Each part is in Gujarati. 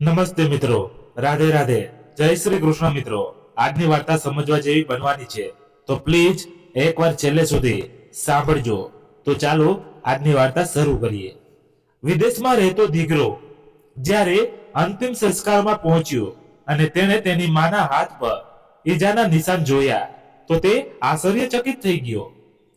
નમસ્તે મિત્રો, રાધે રાધે, જય શ્રી કૃષ્ણ મિત્રો. આજની વાર્તા સમજવા જેવી બનવાની છે, તો પ્લીઝ એકવાર છેલ્લે સુધી સાંભળજો. તો ચાલો આજની વાર્તા શરૂ કરીએ. વિદેશમાં રહેતો દીકરો જ્યારે અંતિમ સંસ્કારમાં પહોંચ્યો અને તેણે તેની માના હાથ પર ઈજાના નિશાન જોયા તો તે આશ્ચર્યચકિત થઈ ગયો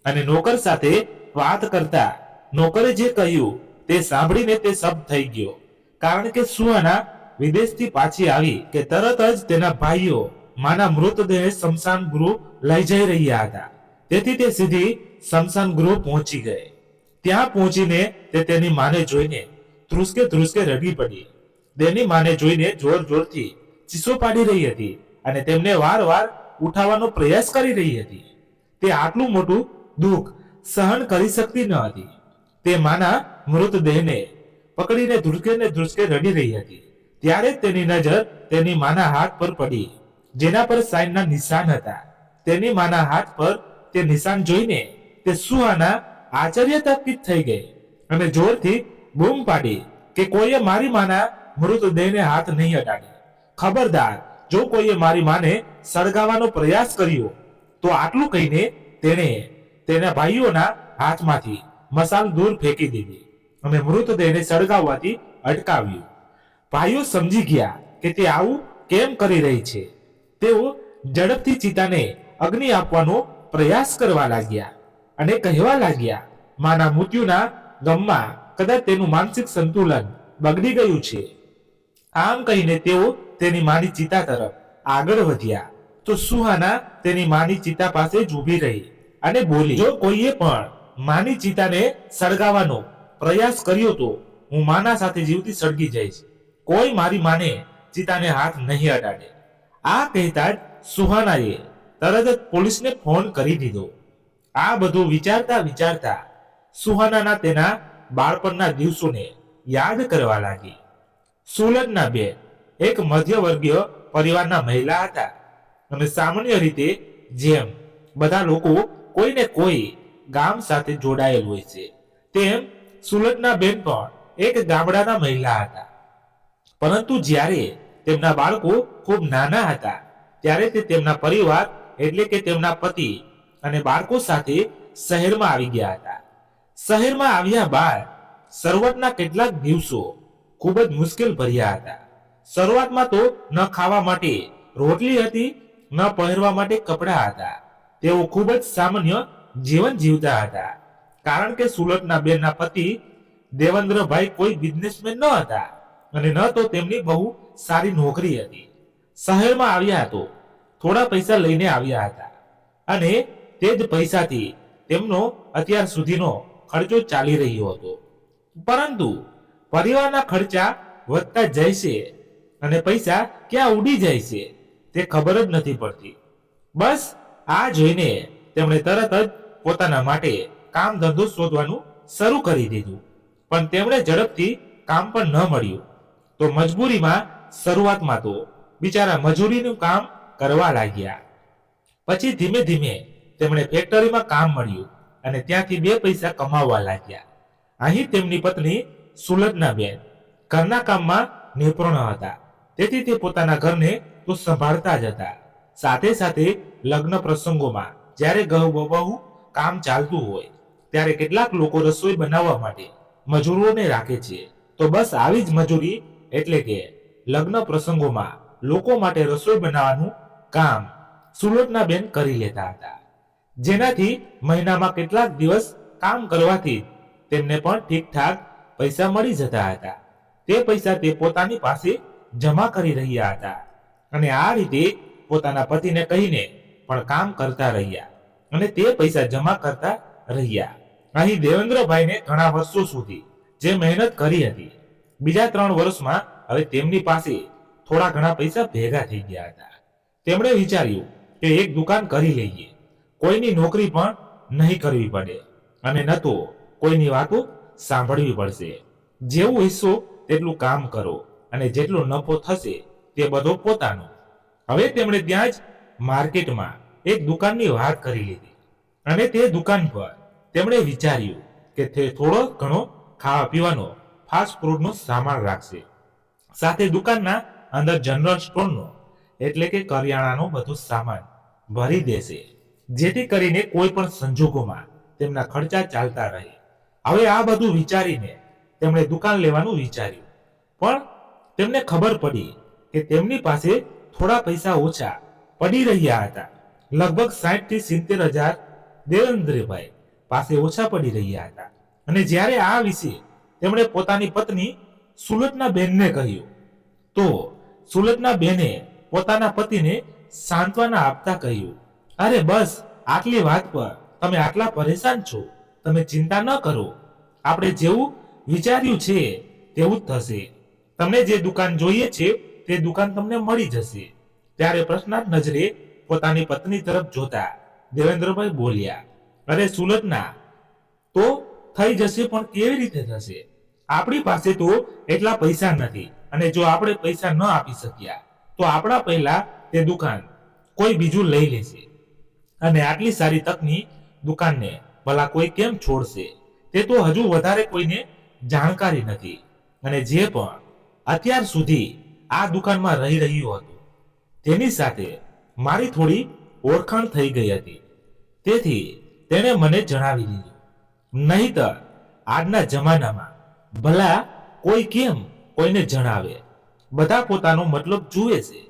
અને નોકર સાથે વાત કરતા નોકરે જે કહ્યું તે સાંભળીને તે શબ્દ થઈ ગયો. કારણ કે સુહાના વિદેશથી પાછી આવી કે તરત જ તેના ભાઈઓ માના મૃતદેહ સ્મશાન ગૃહ લઈ જઈ રહ્યા હતા. તેથી તે સીધી સ્મશાન ગૃહ પહોંચી ગઈ. ત્યાં પહોંચીને તે તેની માને જોઈને ધ્રુસકે ધ્રુસકે રડી પડી. તેની માને જોઈને જોર જોરથી ચીસો પાડી રહી હતી અને તેમને વારવાર ઉઠાવવાનો પ્રયાસ કરી રહી હતી. તે આટલું મોટું દુઃખ સહન કરી શકતી ન હતી. તે માના મૃતદેહને પકડીને ધ્રુસકે રડી રહી હતી. ત્યારે જ તેની નજર તેની માના હાથ પર પડી, જેના પર સાઈનના નિશાન હતા. તેની માના હાથ પર તે નિશાન જોઈને તે સુહાના આશ્ચર્યચકિત થઈ ગઈ અને જોરથી બૂમ પાડી કે કોઈએ મારી માના મૃતદેહને હાથ નહીં અડાડે. ખબરદાર, જો કોઈએ મારી માને સળગાવવાનો પ્રયાસ કર્યો તો આટલું કહીને તેણે તેના ભાઈઓના હાથમાંથી મસાલ દૂર ફેંકી દીધી અને મૃતદેહને સળગાવવાથી અટકાવ્યું. ભાઈઓ સમજી ગયા કે તે આવું કેમ કરી રહી છે. તેઓ ઝડપથી ચિતાને અગ્નિ આપવાનો પ્રયાસ કરવા લાગ્યા અને કહેવા લાગ્યા, માના મૃત્યુના ગમમાં કદાચ તેનું માનસિક સંતુલન બગડી ગયું છે. આમ કહીને તેઓ તેની માની ચિતા તરફ આગળ વધ્યા તો સુહાના તેની માની ચિતા પાસે જ ઊભી રહી અને બોલી, જો કોઈએ પણ માની ચિતાને સળગાવવાનો પ્રયાસ કર્યો તો હું માના સાથે જીવતી સળગી જઈશ. કોઈ મારી માને ચિતાને હાથ નહીં અડાડે. આ કહેતા જ સુહાનાએ તરત જ પોલીસને ફોન કરી દીધો. આ બધું વિચારતા વિચારતા સુહાનાના તેના બાળપણના દિવસોને યાદ કરવા લાગી. સુલજના બેન એક મધ્યવર્ગીય પરિવારના મહિલા હતા અને સામાન્ય રીતે જેમ બધા લોકો કોઈને કોઈ ગામ સાથે જોડાયેલ હોય છે, તેમ સુલજના બેન પણ એક ગામડાના મહિલા હતા. પરંતુ જ્યારે તેમના બાળકો ખૂબ નાના હતા ત્યારે તે તેમના પરિવાર એટલે કે તેમના પતિ અને બાળકો સાથે શહેરમાં આવી ગયા હતા. શહેરમાં આવ્યા બાદ શરૂઆતના કેટલાક દિવસો ખૂબ જ મુશ્કેલ ભર્યા હતા. શરૂઆતમાં તો ન ખાવા માટે રોટલી હતી, ન પહેરવા માટે કપડાં હતા. તેઓ ખૂબ જ સામાન્ય જીવન જીવતા હતા. કારણ કે સુલજના બેનના પતિ દેવેન્દ્રભાઈ કોઈ બિઝનેસમેન ન હતા અને ન તો તેમની બહુ સારી નોકરી હતી. શહેરમાં આવ્યા તો થોડા પૈસા લઈને આવ્યા હતા અને તે જ પૈસાથી તેમનો અત્યાર સુધીનો ખર્ચો ચાલી રહ્યો હતો. પરંતુ પરિવારના ખર્ચા વધતા જાય છે અને પૈસા ક્યાં ઉડી જાય છે તે ખબર જ નથી પડતી. બસ આ જોઈને તેમણે તરત જ પોતાના માટે કામ ધંધો શોધવાનું શરૂ કરી દીધું. પણ તેમણે ઝડપથી કામ પણ ન મળ્યું તો મજબૂરીમાં શરૂઆતમાં તો બિચારા મજૂરીનું કામ કરવા લાગ્યા. પછી ધીમે ધીમે તેમણે ફેક્ટરીમાં કામ મળ્યું અને ત્યાંથી બે પૈસા કમાવવા લાગ્યા. અહીં તેમની પત્ની સુલજના બેન ઘરના કામમાં નિપુણ હતા. તેથી તે પોતાના ઘરને તો સંભાળતા જ હતા. સાથે સાથે લગ્ન પ્રસંગોમાં જ્યારે બહુ કામ ચાલતું હોય ત્યારે કેટલાક લોકો રસોઈ બનાવવા માટે મજૂરોને રાખે છે. તો બસ આવી જ મજૂરી એટલે કે લગ્ન પ્રસંગોમાં લોકો માટે રસોઈ બનાવવાનું કામ સુલજના બેન કરી લેતા હતા. જેનાથી મહિનામાં કેટલાક દિવસ કામ કરવાથી તેમને પણ ઠીકઠાક પૈસા મળી જતા હતા. તે પૈસા તે પોતાની પાસે જમા કરી રહ્યા હતા અને આ રીતે પોતાના પતિને કહીને પણ કામ કરતા રહ્યા અને તે પૈસા જમા કરતા રહ્યા. અહીં દેવેન્દ્રભાઈને ઘણા વર્ષો સુધી જે મહેનત કરી હતી, બીજા 3 વર્ષમાં હવે તેમની પાસે થોડા ઘણા પૈસા ભેગા થઈ ગયા હતા. તેમણે વિચાર્યું કે એક દુકાન કરી લઈએ, કોઈની નોકરી પણ નહીં કરવી પડે અને ન તો કોઈની વાતો સાંભળવી પડશે. જેવું હિસ્સો તેટલું કામ કરો અને જેટલો નફો થશે તે બધો પોતાનો. હવે તેમણે ત્યાં જ માર્કેટમાં એક દુકાનની વાત કરી લીધી અને તે દુકાન પર તેમણે વિચાર્યું કે તે થોડો ઘણો ખાવા પીવાનો ફાસ્ટ ફૂડનો સામાન રાખશે. સાથે દુકાનના અંદર જનરલ સ્ટોરનો એટલે કે કરિયાણાનો બધો સામાન ભરી દેશે, જેથી કરીને કોઈ પણ સંજોગોમાં તેમના ખર્ચા ચાલતા રહે. હવે આ બધું વિચારીને તેમણે દુકાન લેવાનું વિચાર્યું, પણ તેમને ખબર પડી કે તેમની પાસે થોડા પૈસા ઓછા પડી રહ્યા હતા. લગભગ 60 થી 70,000 દેવેન્દ્રભાઈ પાસે ઓછા પડી રહ્યા હતા. અને જ્યારે આ વિશે તેમણે પોતાની પત્ની સુલતના બેનને કહ્યું, તો સુલતના બેને પોતાના પતિને સાંત્વના આપતા કહ્યું, અરે બસ, આટલી વાત પર તમે આટલા પરેશાન છો, તમે ચિંતા ન કરો, આપણે જેવું વિચાર્યું છે તેવું જ થશે. તમને જે દુકાન જોઈએ છે તે દુકાન તમને મળી જશે. ત્યારે પ્રશ્નાર્થ નજરે પોતાની પત્ની તરફ જોતા દેવેન્દ્રભાઈ બોલ્યા, અરે સુલતના, તો થઈ જશે, પણ કેવી રીતે થશે? આપણી પાસે તો એટલા પૈસા નથી, અને જો આપણે પૈસા ન આપી શક્યા તો આપણા પહેલા તે દુકાન કોઈ બીજું લઈ લેશે, અને આટલી સારી તકની દુકાનને ભલા કોઈ કેમ છોડશે? તે તો હજુ વધારે કોઈને જાણકારી નથી, અને જે પણ અત્યાર સુધી આ દુકાનમાં રહી રહ્યું હતું તેની સાથે મારી થોડી ઓળખાણ થઈ ગઈ હતી, તેથી તેણે મને જણાવી દીધું. નહીંતર આજના જમાનામાં ભલા કોઈ કેમ કોઈને જણાવે? બધા પોતાનો મતલબ જુએ છે.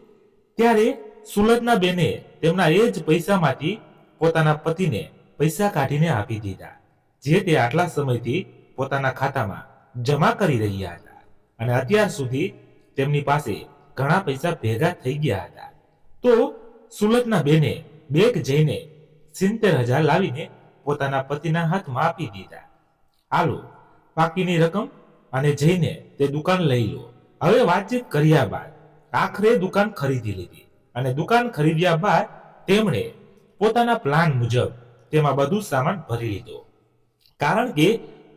ત્યારે સુલતના બેને તેમના એ જ પૈસામાંથી પોતાના પતિને પૈસા કાઢીને આપી દીધા, જે તે આટલા સમયથી પોતાના ખાતામાં જમા કરી રહ્યા હતા, અને અત્યાર સુધી તેમની પાસે ઘણા પૈસા ભેગા થઈ ગયા હતા. તો સુલતના બેને બેંક જઈને 70,000 લાવીને પોતાના પતિના હાથમાં આપી દીધા. આલો, બાકીની રકમ અને જઈને તે દુકાન લઈ લો. હવે વાતચીત કર્યા બાદ આખરે દુકાન ખરીદી લીધી, અને દુકાન ખરીદ્યા બાદ તેમણે પોતાના પ્લાન મુજબ તેમાં બધું સામાન ભરી લીધો. કારણ કે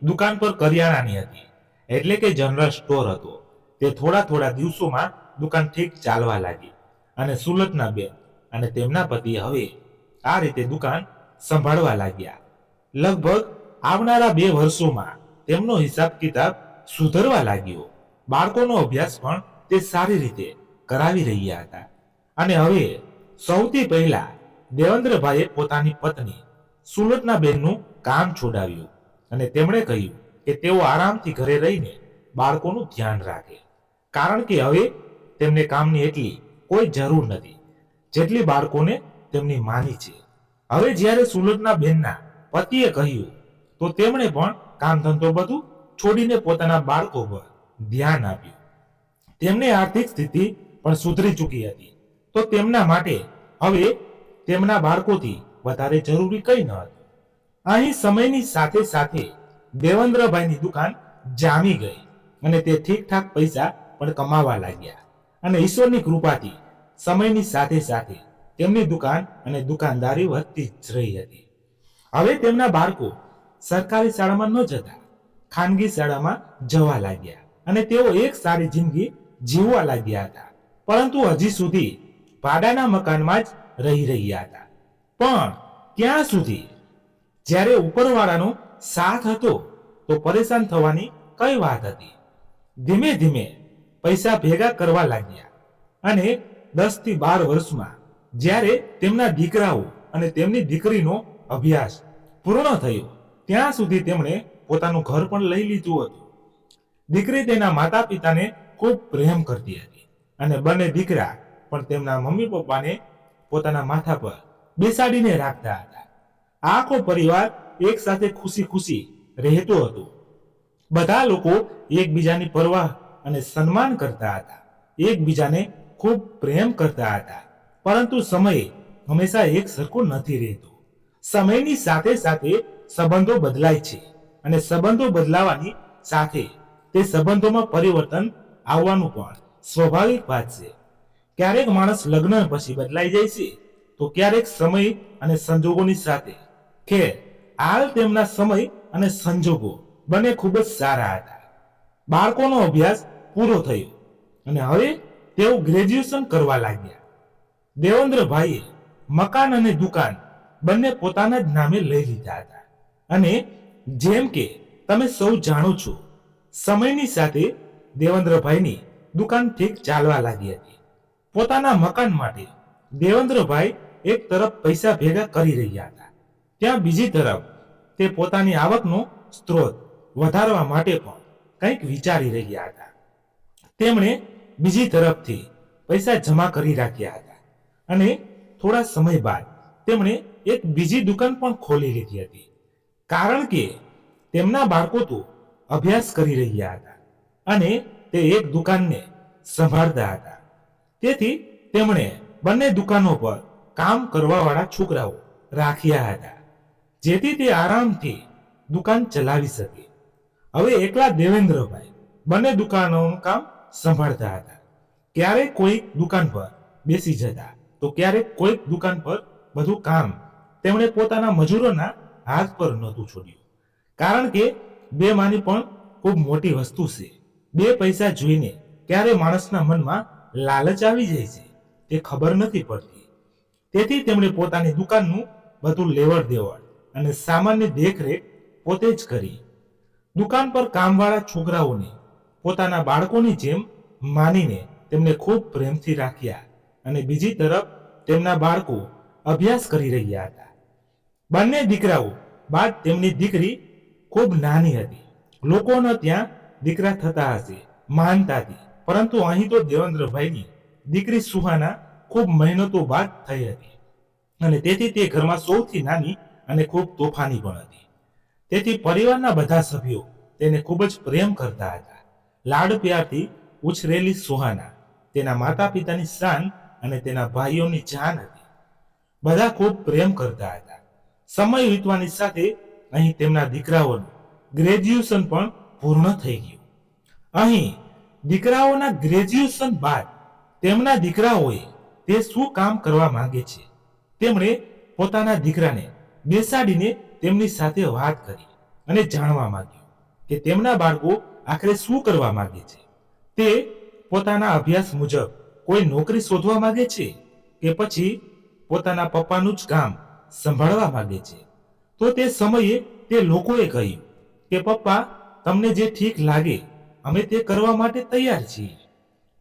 દુકાન પર કરિયાણાની હતી, એટલે કે જનરલ સ્ટોર હતો. તે થોડા દિવસોમાં દુકાન ઠીક ચાલવા લાગી, અને સુલતના બેન અને તેમના પતિ હવે આ રીતે દુકાન સંભાળવા લાગ્યા. લગભગ આવનારા 2 વર્ષોમાં તેમનો હિસાબ કિતાબ સુધરવા લાગ્યો. બાળકોનો અભ્યાસ પણ તે સારી રીતે કરાવી રહ્યા હતા. અને હવે સૌથી પહેલા દેવેન્દ્રભાઈએ પોતાની પત્ની સુલતના બેનનું કામ છોડાવ્યું, અને તેમણે કહ્યું કે તેઓ આરામથી ઘરે રહીને બાળકોનું ધ્યાન રાખે, કારણ કે હવે તેમને કામની એટલી કોઈ જરૂર નથી જેટલી બાળકોને તેમની માની છે. હવે જ્યારે સુલતના બેનના પતિએ કહ્યું, તો તેમણે પણ કામ ધંધો બધું છોડીને પોતાના બાળકો પર ધ્યાન આપ્યું. તેમની આર્થિક સ્થિતિ પણ સુધરી ચૂકી હતી, તો તેમના માટે હવે તેમના બાળકોથી વધારે જરૂરી કંઈ ન હતું. અહીં સમયની સાથે સાથે દેવેન્દ્રભાઈની દુકાન જામી ગઈ, અને તે ઠીકઠાક પૈસા પણ કમાવા લાગ્યા. અને ઈશ્વરની કૃપાથી સમયની સાથે સાથે તેમની દુકાન અને દુકાનદારી વધતી જ રહી હતી. હવે તેમના બાળકો સરકારી શાળામાં ન જતા ખાનગી શાળામાં જવા લાગ્યા, અને તેઓ એક સારી જિંદગી જીવવા લાગ્યા હતા. પરંતુ હજી સુધી ભાડાના મકાનમાં જ રહી રહ્યા હતા. પણ ક્યાં સુધી? જ્યારે ઉપરવાળાનો સાથ હતો તો પરેશાન થવાની કઈ વાત હતી. ધીમે ધીમે પૈસા ભેગા કરવા લાગ્યા, અને 10 થી 12 વર્ષમાં જ્યારે તેમના દીકરાઓ અને તેમની દીકરીનો અભ્યાસ પૂર્ણ થયો, ત્યાં સુધી તેમણે પોતાનું ઘર પણ લઈ લીધું હતું. દીકરી તેના માતા પિતાને ખૂબ પ્રેમ કરતી હતી, અને બંને દીકરા પણ તેમના મમ્મી પપ્પાને પોતાના માથા પર બેસાડીને રાખતા હતા. આખો પરિવાર એક સાથે ખુશી ખુશી રહેતો હતો. બધા લોકો એકબીજાની પરવાહ અને સન્માન કરતા હતા, એકબીજાને ખૂબ પ્રેમ કરતા હતા. પરંતુ સમય હંમેશા એક સરખો નથી રહેતો. સમયની સાથે સાથે સંબંધો બદલાય છે, અને સંબંધો બદલાવાની સાથે તે સંબંધોમાં પરિવર્તન આવવાનું પણ સ્વાભાવિક વાત છે. ક્યારેક માણસ લગ્ન પછી બદલાઈ જાય છે, તો ક્યારેક સમય અને સંજોગોની સાથે. ખેર, હાલ તેમના સમય અને સંજોગો બંને ખૂબ જ સારા હતા. બાળકોનો અભ્યાસ પૂરો થયો, અને હવે તેઓ ગ્રેજ્યુએશન કરવા લાગ્યા. દેવેન્દ્રભાઈએ મકાન અને દુકાન બંને પોતાના જ નામે લઈ લીધા હતા. અને જેમ કે તમે સૌ જાણો છો, સમયની સાથે દેવેન્દ્રભાઈની દુકાન ઠીક ચાલવા લાગી હતી. પોતાના મકાન માટે દેવેન્દ્રભાઈ એક તરફ પૈસા ભેગા કરી રહ્યા હતા, ત્યાં બીજી તરફ તે પોતાની આવકનો સ્ત્રોત વધારવા માટે પણ કંઈક વિચારી રહ્યા હતા. તેમણે બીજી તરફથી પૈસા જમા કરી રાખ્યા હતા અને થોડા સમય બાદ તેમણે એક બીજી દુકાન પણ ખોલી લીધી હતી, કારણ કે તેમના બાળકો તો અભ્યાસ કરી રહ્યા હતા અને તે એક દુકાનને સંભાળતા હતા. તેથી તેમણે બંને દુકાનો પર કામ કરવાવાળા છોકરાઓ રાખ્યા હતા, જેથી તે આરામથી દુકાન ચલાવી શકે. હવે એકલા દેવેન્દ્રભાઈ બંને દુકાનોનું કામ સંભાળતા હતા. ક્યારેક કોઈક દુકાન પર બેસી જતા તો ક્યારેક કોઈક દુકાન પર બધું કામ તેમણે પોતાના મજૂરોના હાથ પર નહોતું છોડ્યું, કારણ કે બે માની પણ ખૂબ મોટી વસ્તુ છે. બે પૈસા જોઈને ક્યારે માણસના મનમાં લાલચ આવી જાય છે તે ખબર નથી પડતી. તેથી તેમણે પોતાની દુકાનનું બધું લેવડ દેવડ અને સામાનની દેખરેખ પોતે જ કરી. દુકાન પર કામવાળા છોકરાઓને પોતાના બાળકોની જેમ માનીને તેમને ખૂબ પ્રેમથી રાખ્યા અને બીજી તરફ તેમના બાળકો અભ્યાસ કરી રહ્યા હતા. બંને દીકરાઓ બાદ તેમની દીકરી ખૂબ નાની હતી. લોકોના ત્યાં દીકરા થતા હશે માનતા હતી, પરંતુ અહીં તો દેવેન્દ્રભાઈની દીકરી સુહાના ખૂબ મહેનતો બાદ થઈ હતી અને તેથી તે ઘરમાં સૌથી નાની અને ખૂબ તોફાની પણ હતી. તેથી પરિવારના બધા સભ્યો તેને ખૂબ જ પ્રેમ કરતા હતા. લાડ પ્યારથી ઉછરેલી સુહાના તેના માતા પિતાની શાન અને તેના ભાઈઓની જાન હતી. બધા ખૂબ પ્રેમ કરતા હતા. સમય વીતવાની સાથે અહીં તેમના દીકરાઓનું ગ્રેજ્યુએશન પણ પૂર્ણ થઈ ગયું. અહીં દીકરાઓના ગ્રેજ્યુએશન બાદ તેમના દીકરાઓએ તે શું કામ કરવા માંગે છે તેમણે પોતાના દીકરાને બેસાડીને તેમની સાથે વાત કરી અને જાણવા માંગ્યું કે તેમના બાળકો આખરે શું કરવા માંગે છે. તે પોતાના અભ્યાસ મુજબ કોઈ નોકરી શોધવા માંગે છે કે પછી પોતાના પપ્પાનું જ કામ સંભાળવા માંગે છે. તો તે સમયે તે લોકોએ કહ્યું કે પપ્પા, તમને જે ઠીક લાગે અમે તે કરવા માટે તૈયાર છીએ,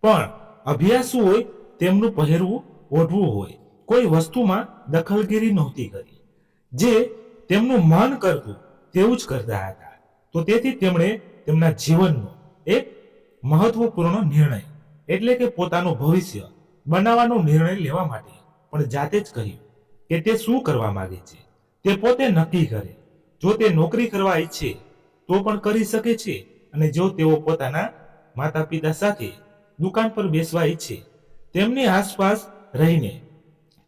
પણ અભ્યાસુ હોય તેમનું પહેરવું ઓઢવું હોય કોઈ વસ્તુમાં દખલગીરી નહોતી કરી. જે તેમનું મન કરતું તેવું જ કરતા હતા. તો તેથી તેમણે તેમના જીવનનો એક મહત્વપૂર્ણ નિર્ણય એટલે કે પોતાનું ભવિષ્ય બનાવવાનો નિર્ણય લેવા માટે પણ જાતે જ કહ્યું કે તે શું કરવા માંગે છે તે પોતે નક્કી કરે. જો તે નોકરી કરવા ઈચ્છે તો પણ કરી શકે છે, અને જો તેઓ પોતાના માતા પિતા સાથે દુકાન પર બેસવા ઈચ્છે, તેમની આસપાસ રહીને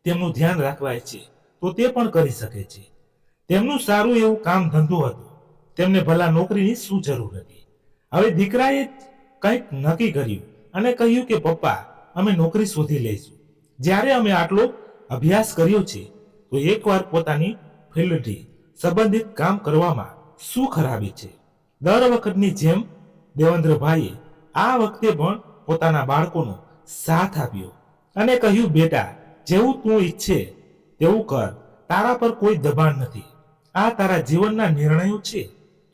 તેમનું ધ્યાન રાખવા ઈચ્છે તો તે પણ કરી શકે છે. તેમનું સારું એવું કામ ધંધો હતો, તેમને ભલા નોકરીની શું જરૂર હતી. હવે દીકરાએ કંઈક નક્કી કર્યું અને કહ્યું કે પપ્પા, અમે નોકરી શોધી લઈશું. જ્યારે અમે આટલો અભ્યાસ કર્યો છે તો એકવાર પોતાની ફિલ્ડથી સંબંધિત કામ કરવામાં શું ખરાબી છે. દર વખતની જેમ દેવેન્દ્રભાઈએ આ વખતે પણ પોતાના બાળકોનો સાથ આપ્યો અને કહ્યું, બેટા, જેવું તું ઈચ્છે તેવું કર, તારા પર કોઈ દબાણ નથી. આ તારા જીવનના નિર્ણયો છે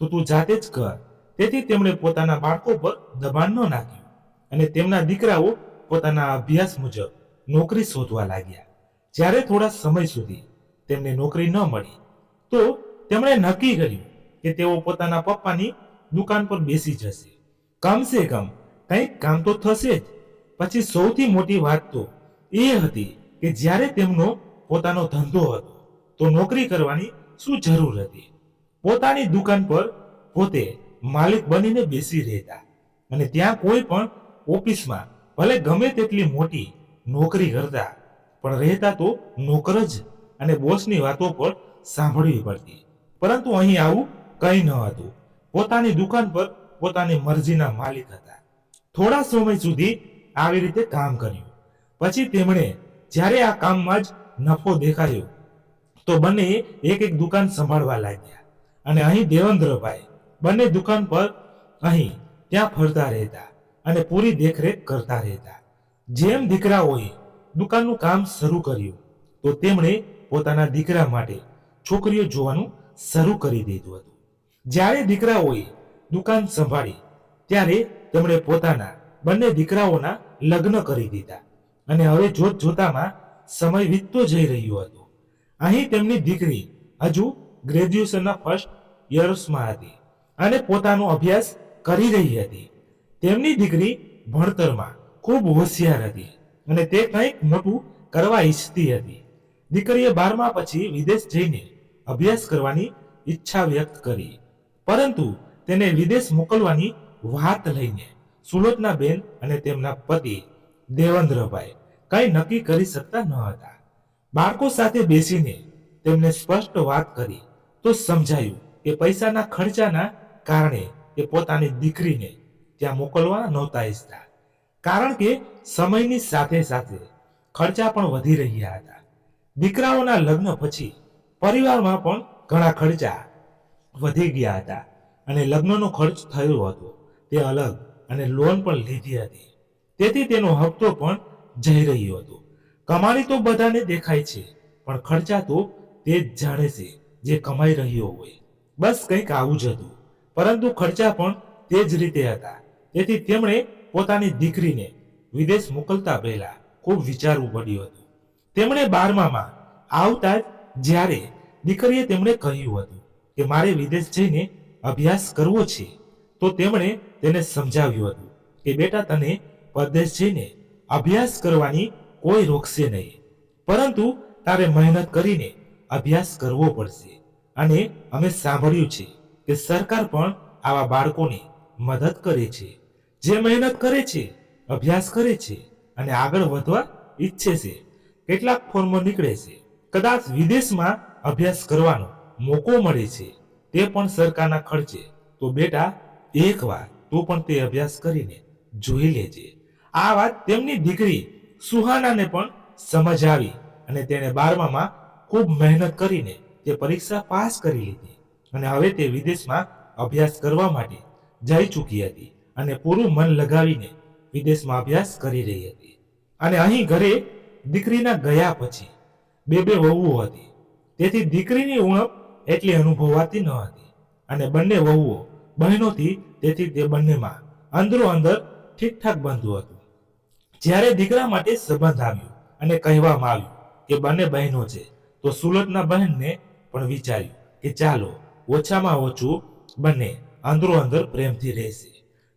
તો તું જાતે જ કર. તેથી તેમણે પોતાના બાળકો પર દબાણ ન નાખ્યું અને તેમના દીકરાઓ પોતાના અભ્યાસ મુજબ નોકરી શોધવા લાગ્યા. જ્યારે થોડા સમય સુધી તેમને નોકરી ન મળી તો તેમણે નક્કી કર્યું કે તેઓ પોતાના પપ્પાની દુકાન પર બેસી જશે. કમસે કમ કંઈક કામ તો થશે જ. પછી સૌથી મોટી વાત તો એ હતી કે જ્યારે તેમનો પોતાનો ધંધો હતો તો નોકરી કરવાની શું જરૂર હતી. પોતાની દુકાન પર પોતે માલિક બનીને બેસી રહેતા અને ત્યાં કોઈ પણ ઓફિસમાં ભલે ગમે તેટલી મોટી નોકરી કરતા પણ રહેતા તો નોકર જ અને બોસની વાતો પર સાંભળવી પડતી. પરંતુ અહીં આવું કંઈ ન હતું. પોતાની દુકાન પર પોતાની મરજીના માલિક હતા. થોડા સમય સુધી આવી રીતે કામ કર્યું. પછી તેમણે જ્યારે આ કામમાં જ નફો દેખાયો તો બંને એક એક દુકાન સંભાળવા લાગ્યા અને અહીં દેવેન્દ્રભાઈ બંને દુકાન પર અહીં ત્યાં ફરતા રહેતા અને પૂરી દેખરેખ કરતા રહેતા. જેમ દીકરાઓએ દુકાનનું કામ શરૂ કર્યું તો તેમણે પોતાના દીકરા માટે છોકરીઓ જોવાનું શરૂ કરી દીધું હતું. જ્યારે દીકરાઓએ દુકાન સંભાળી ત્યારે તેમણે પોતાના બંને દીકરાઓના લગ્ન કરી દીધા અને હવે જોત જોતામાં સમય વીતતો જઈ રહ્યો હતો. અહીં તેમની દીકરી હજુ ગ્રેજ્યુએશનના ફર્સ્ટ યર્સમાં હતી અને પોતાનો અભ્યાસ કરી રહી હતી. તેમની દીકરી ભણતરમાં ખૂબ હોશિયાર હતી અને તે કંઈક મોટું કરવા ઈચ્છતી હતી. દીકરીએ 12મા પછી વિદેશ જઈને અભ્યાસ કરવાની ઈચ્છા વ્યક્ત કરી, પરંતુ તેને વિદેશ મોકલવાની વાત લઈને સુલોચના બેન અને તેમના પતિ દેવેન્દ્રભાઈ કંઈ નક્કી કરી શકતા ન હતા. બાળકો સાથે બેસીને તેમને સ્પષ્ટ વાત કરી તો સમજાયું કે પૈસાના ખર્ચાના કારણે તે પોતાની દીકરીને ત્યાં મોકલવા નહોતા ઈચ્છતા, કારણ કે સમયની સાથે સાથે ખર્ચા પણ વધી રહ્યા હતા. દીકરાઓના લગ્ન પછી પરિવારમાં પણ ઘણા ખર્ચા વધી ગયા હતા અને લગ્નનો ખર્ચ થયો હતો તે અલગ અને લોન પણ લીધી હતી, તેથી તેનો હપ્તો પણ જઈ રહ્યો હતો. કમાણી તો બધાને દેખાય છે, પણ ખર્ચા તો તે જ જાણે છે જે કમાઈ રહ્યો હોય. બસ કંઈક આવું જ હતું, પરંતુ ખર્ચા પણ તે જ રીતે હતા. તેથી તેમણે પોતાની દીકરીને વિદેશ મોકલતા પહેલા ખૂબ વિચારવું પડ્યું હતું. તેમણે 12મામાં આવતા જ જ્યારે દીકરીએ તેમણે કહ્યું હતું કે મારે વિદેશ જઈને અભ્યાસ કરવો છે, તો તેમણે તેને સમજાવ્યું હતું કે બેટા, તને પરદેશ જઈને અભ્યાસ કરવાની કોઈ રોકશે નહીં, પરંતુ તારે મહેનત કરીને અભ્યાસ કરવો પડશે. અને અમે સાંભળ્યું છે કે સરકાર પણ આવા બાળકોની મદદ કરે છે, જે મહેનત કરે છે, અભ્યાસ કરે છે અને આગળ વધવા ઈચ્છે છે. કેટલાક ફોર્મો નીકળે છે, કદાચ વિદેશમાં અભ્યાસ કરવાનો મોકો મળે છે, તે પણ સરકારના ખર્ચે. તો બેટા, એકવાર તું પણ તે અભ્યાસ કરીને જોઈ લેજે. આ વાત તેમની દીકરી સુહાનાને પણ સમજ આવી અને તેણે 12મામાં ખૂબ મહેનત કરીને તે પરીક્ષા પાસ કરી લીધી અને હવે તે વિદેશમાં અભ્યાસ કરવા માટે જઈ ચૂકી હતી અને પૂરું મન લગાવીને વિદેશમાં અભ્યાસ કરી રહી હતી. અને અહીં ઘરે દીકરીના ગયા પછી બે વહુઓ હતી, તેથી દીકરીની ઉણપ એટલી અનુભવાતી ન હતી અને બંને વહુઓ બહેનોથી, તેથી તે બંનેમાં અંદરો અંદર ઠીકઠાક બનતું હતું. જ્યારે દીકરા માટે સંબંધ આવ્યો અને કહેવામાં આવ્યું કે બંને બહેનો છે, તો સુલતના બહેનને પણ વિચાર્યું કે ચાલો ઓછામાં ઓછું બંને અંદરો અંદર પ્રેમથી રહેશે,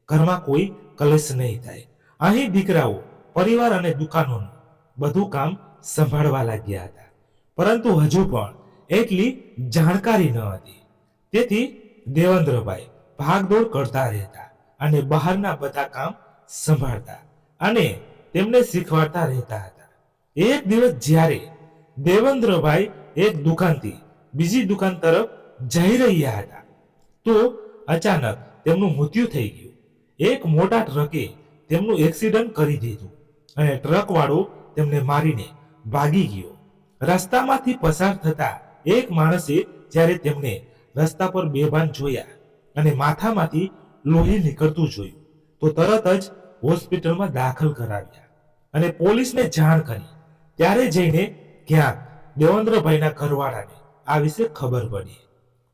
ઘરમાં કોઈ કલેશ નહીં થાય. અહીં દીકરાઓ પરિવાર અને દુકાનોનું બધું કામ સંભાળવા લાગ્યા હતા, પરંતુ હજુ પણ એટલી જાણકારી ન હતી. તેથી દેવેન્દ્રભાઈ ભાગદોડ કરતા રહેતા અને બહારના બધા કામ સંભાળતા અને તેમને શીખવાડતા રહેતા હતા. એક દિવસ જ્યારે દેવેન્દ્રભાઈ એક દુકાનથી બીજી દુકાન તરફ જઈ રહ્યા હતા, તો અચાનક તેમનું મૃત્યુ થઈ ગયું. એક મોટા ટ્રકે તેમનું એક્સિડન્ટ કરી દીધું અને ટ્રકવાળો તેમને મારીને ભાગી ગયો. રસ્તામાંથી પસાર થતા એક માણસે જ્યારે તેમને રસ્તા પર બેભાન જોયા અને માથામાંથી લોહી નીકળતું જોયું, તો તરત જ હોસ્પિટલમાં દાખલ કરાવ્યા અને પોલીસને જાણ કરી. ત્યારે જઈને ક્યાંક દેવેન્દ્રભાઈના ઘરવાળાને આ વિશે ખબર પડી.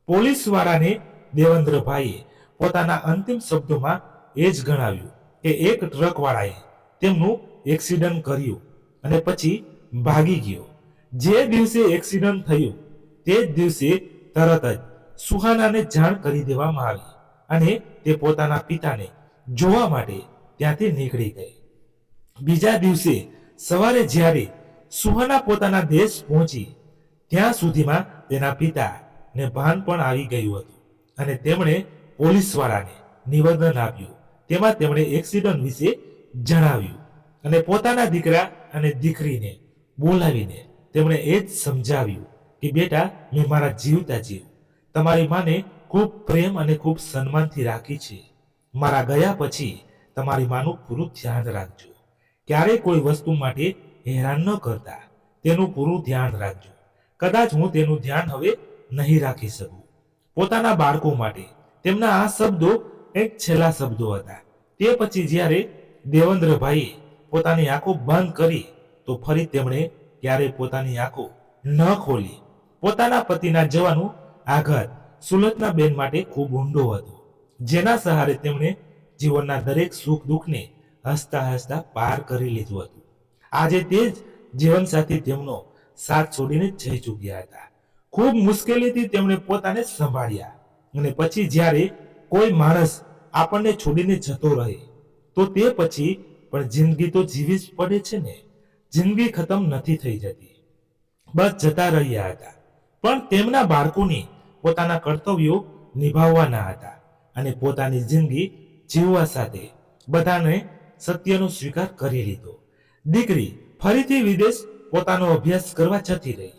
પોલીસવાળાને દેવેન્દ્રભાઈએ પોતાના અંતિમ શબ્દોમાં એ જ ગણાવ્યું કે એક ટ્રકવાળાએ તેમનું એક્સિડન્ટ કર્યું અને પછી ભાગી ગયો. જે દિવસે એક્સિડન્ટ થયું તે જ દિવસે તરત જ સુહાનાને જાણ કરી દેવામાં આવી અને તે પોતાના પિતાને જોવા માટે ત્યાંથી નીકળી ગઈ. બીજા દિવસે સવારે જ્યારે સુહાના પોતાના દેશ પહોંચી, ત્યાં સુધીમાં તેના પિતાને ભાન પણ આવી ગયું હતું અને તેમણે પોલીસવાળાને નિવેદન આપ્યું. તેમાં તેમણે એક્સિડન્ટ વિશે જણાવ્યું અને પોતાના દીકરા અને દીકરીને બોલાવીને તેમણે એ જ સમજાવ્યું કે બેટા, મેં મારા જીવતા જીવ તમારી માને ખૂબ પ્રેમ અને ખૂબ સન્માનથી રાખી છે. મારા ગયા પછી તમારી માનું પૂરું ધ્યાન રાખજો. ક્યારેય કોઈ વસ્તુ માટે હેરાન ન કરતા, તેનું પૂરું ધ્યાન રાખજો. કદાચ હું તેનું ધ્યાન હવે નહીં રાખી શકું. પોતાના બાળકો માટે તેમના આ શબ્દો એક છેલ્લા શબ્દો હતા. તે પછી જ્યારે દેવેન્દ્રભાઈએ પોતાની આંખો બંધ કરી, તો ફરી તેમણે ક્યારેય પોતાની આંખો ન ખોલી. પોતાના પતિના જવાનું આઘાત સુલતના બેન માટે ખૂબ ઊંડો હતો, જેના સહારે તેમણે જીવનના દરેક સુખ દુઃખને હસતા હસતા પાર કરી લીધું હતું. આજે તે જ જીવનસાથી તેમનો સાથ છોડીને જઈ ચૂક્યા હતા. ખૂબ મુશ્કેલીથી તેમણે પોતાને સંભાળ્યા. અને પછી જ્યારે કોઈ માણસ આપણને છોડીને જતો રહે તો તે પછી પણ જિંદગી તો જીવી જ પડે છે ને. જિંદગી ખતમ નથી થઈ જતી, બસ જતા રહ્યા હતા. પણ તેમના બાળકોની પોતાના કર્તવ્યો નિભાવવાના હતા અને પોતાની જિંદગી જીવવા સાથે બધાને સત્યનો સ્વીકાર કરી લીધો. દીકરી ફરીથી વિદેશ પોતાનો અભ્યાસ કરવા જતી રહી.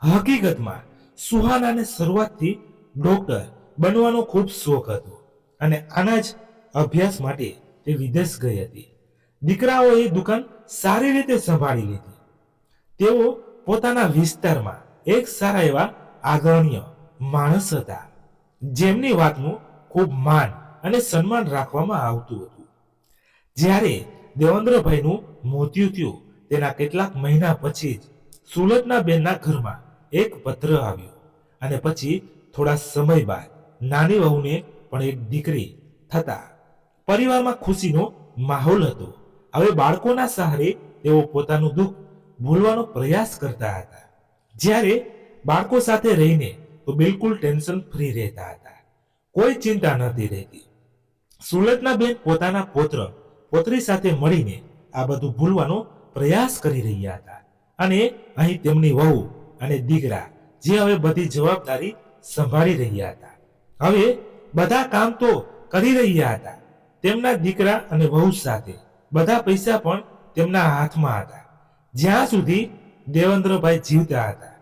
હકીકતમાં સુહાનાને શરૂઆતથી ડોક્ટર બનવાનો ખૂબ શોખ હતો અને આના જ અભ્યાસ માટે તે વિદેશ ગઈ હતી. દીકરાઓએ દુકાન સારી રીતે સંભાળી લીધી. તેઓ પોતાના વિસ્તારમાં એક સારા એવા આદરણીય માણસ હતા, જેમની વાતનું ખૂબ માન અને સન્માન રાખવામાં આવતું હતું. જ્યારે દેવેન્દ્રભાઈનું મૃત્યુ થયું તેના કેટલાક મહિના પછી જ સુલતના બેનના ઘરમાં એક પત્ર આવ્યો અને પછી થોડા સમય બાદ નાની વહુને પણ એક દીકરી થતા પરિવારમાં ખુશીનો માહોલ હતો. હવે બાળકોના સહારે તેઓ પોતાનું દુઃખ ભૂલવાનો પ્રયાસ કરતા હતા. જ્યારે બાળકો સાથે રહીને તો બિલકુલ ટેન્શન ફ્રી રહેતા હતા. કોઈ ચિંતા નથી રહેતી. સુલતના બેન પોતાના પુત્ર પુત્રી સાથે મળીને આ બધું ભૂલવાનો પ્રયાસ કરી રહ્યા હતા અને અહીં તેમની વહુ અને દીકરા જે હવે બધી જવાબદારી સંભાળી રહ્યા હતા. હવે બધા કામ તો કરી રહ્યા હતા. તેમના દીકરા અને વહુ સાથે બધા પૈસા પણ તેમના હાથમાં હતા. જ્યાં સુધી દેવેન્દ્રભાઈ જીવતા હતા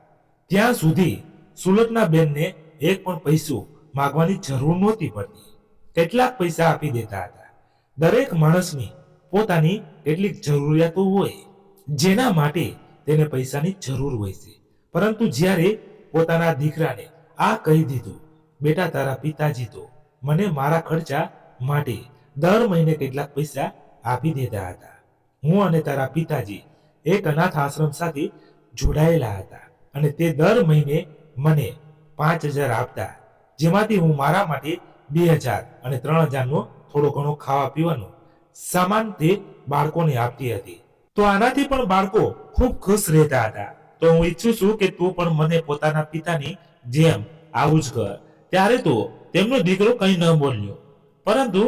ત્યાં સુધી સુલતના બેનને એક પણ પૈસો માગવાની જરૂર નહોતી પડતી. કેટલાક પૈસા આપી દેતા હતા. દરેક માણસની પોતાની કેટલીક જરૂરિયાતો હોય જેના માટે તેને પૈસાની જરૂર હોય છે. પરંતુ જ્યારે પોતાના દીકરાને આ કહી દીધું, બેટા તારા પિતાજી તો મને મારા ખર્ચા માટે દર મહિને કેટલાક પૈસા આપી દેતા હતા. હું અને તારા પિતાજી એક અનાથ આશ્રમ સાથે જોડાયેલા હતા અને તે દર મહિને મને 5,000 આપતા, જેમાંથી હું મારા માટે 2,000 અને 3,000નો થોડો ઘણો ખાવા પીવાનો સામાન તે બાળકોને આપતી હતી. તો આનાથી પણ બાળકો ખૂબ ખુશ રહેતા હતા. તો હું ઈચ્છું છું કે તું પણ મને પોતાના પિતાની જેમ આવું જ કર. ત્યારે તો તેમનો દીકરો કંઈ ન બોલ્યો, પરંતુ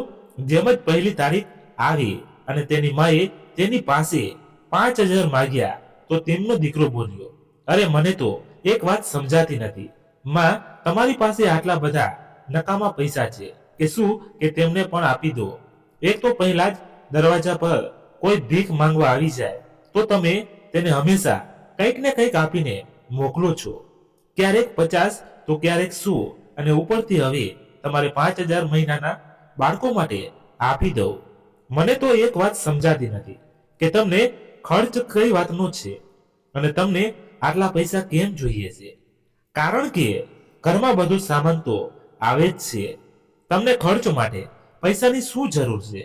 જેમ જ પહેલી તારીખ આવી અને તેની માએ તેની પાસે 5,000 માંગ્યા તો તેમનો દીકરો બોલ્યો, અરે મને તો એક વાત સમજાતી નથી માં, તમારી પાસે આટલા બધા નકામા પૈસા છે કે શું કે તેમને પણ આપી દો. એક તો પહેલા જ દરવાજા પર કોઈ ભીખ માંગવા આવી જાય તો તમે તેને હંમેશા કંઈક ને કંઈક આપીને મોકલો છો. ક્યારેક 50 તો ક્યારેક 100 અને ઉપરથી હવે તમારે 5,000 મહિનાના બાળકો માટે આપી દઉં. મને તો એક વાત સમજાતી નથી કે તમને ખર્ચ કઈ વાતનો છે અને તમને આટલા પૈસા કેમ જોઈએ છે. કારણ કે ઘરમાં બધું સામાન તો આવે જ છે. તમને ખર્ચ માટે પૈસાની શું જરૂર છે?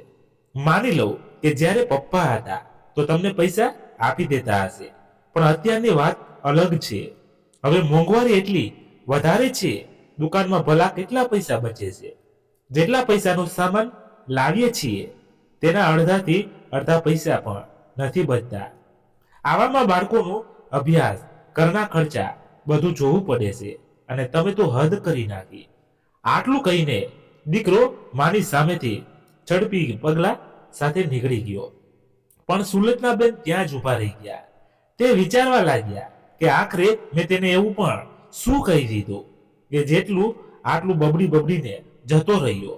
માની લઉં કે જ્યારે પપ્પા હતા તો તમને પૈસા આપી દેતા હશે, પણ અત્યારની વાત અલગ છે. હવે મોંઘવારી એટલી વધારે છે, દુકાનમાં ભલા કેટલા પૈસા બચે છે. જેટલા પૈસાનો સામાન લાવીએ છીએ તેના અડધાથી અડધા પૈસા પણ નથી બચતા. આવામાં બાળકોનો અભ્યાસ, ઘરના ખર્ચા બધું જોવું પડે છે અને તમે તો હદ કરી નાખી. આટલું કહીને દીકરો માની સામેથી ઝડપી પગલા સાથે નીકળી ગયો. પણ સુલતના બેન ત્યાં જ ઊભા રહી ગયા. તે વિચારવા લાગ્યા કે આખરે મેં તેને એવું પણ શું કહી દીધું કે જેટલું આટલું બબડીને જતો રહ્યો.